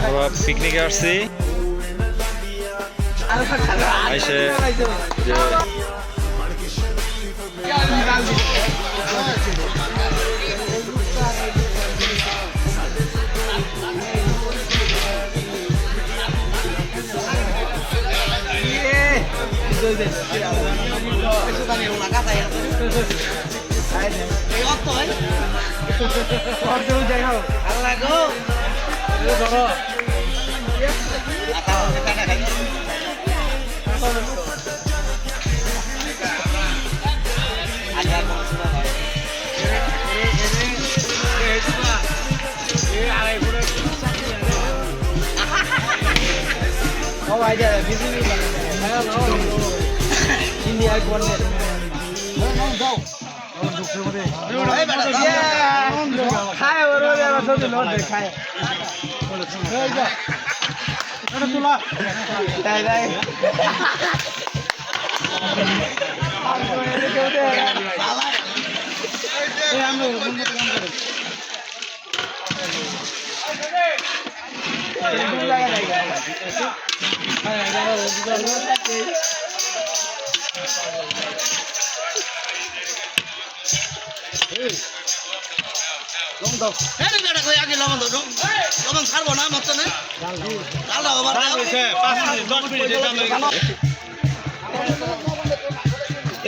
আমরা পিকনিকে আসছি আইসে যে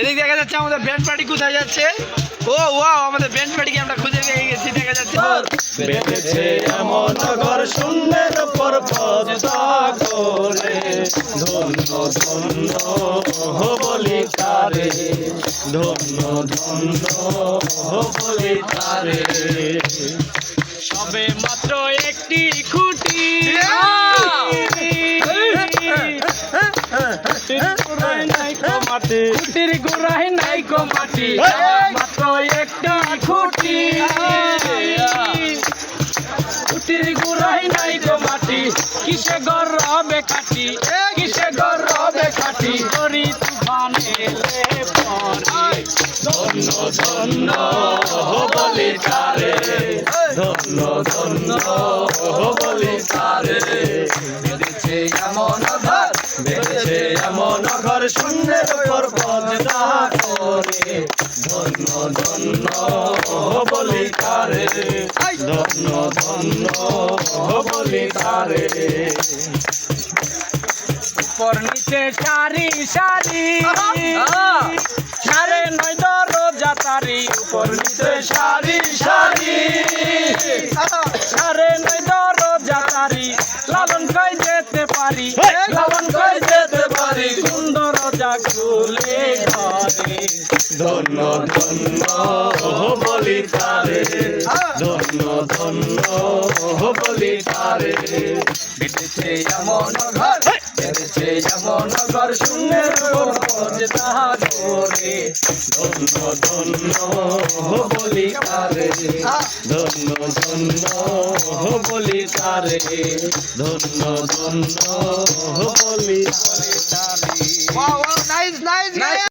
এদিকে দেখা যাচ্ছে আমাদের ব্যান্ড পার্টি কোথায় যাচ্ছে। ও ওয়াও, আমাদের ব্যান্ড পার্টিকে আমরা খুঁজে পেয়ে গেছি। দেখা যাচ্ছে বেঁধেছে এমন ঘর শূন্যের উপর পদ্মা করে, ধন্য ধন্য বলি তারে, ধন্য ধন্য বলি তারে। সবে মাত্র একটি খুঁটি, খুঁটির গোড়ায় নাই কো মাটি, মাত্র একটা খুঁটি, খুঁটির গোড়ায় নাই কো মাটি। কিসে গর্বে কাটি, কিসে গর্বে কাটি, করি তুফানে পরে। ধন্য ধন্য বলি তারে, ধন্য ধন্য বলি তারে। বেঁধেছে এমন ঘর, বেঁধেছে এমন ঘর শূন্যের উপর পদ্মা করে, ধন্য ধন্য বলি তারে, ধন্য ধন্য বলি তারে। উপর নিচে সারি সারি, সাড়ে 9 দরজা তারি। উপর নিচে সারি সারি, সাড়ে 9 দরজা তারি। লালন কই যেতে পারি, লালন কই যেতে পারি, সুন্দর দরজা খুলে ঘরে। ধন্য ধন্য বলি তারে, ধন্য ধন্য বলি তারে। বেঁধেছে এমন ঘর, বেঁধেছে এমন ঘর শূন্যের উপর পদ্মা করে, ধন্য ধন্য বলি তারে, ধন্য ধন্য বলি তারে, ধন্য ধন্য বলি তারে।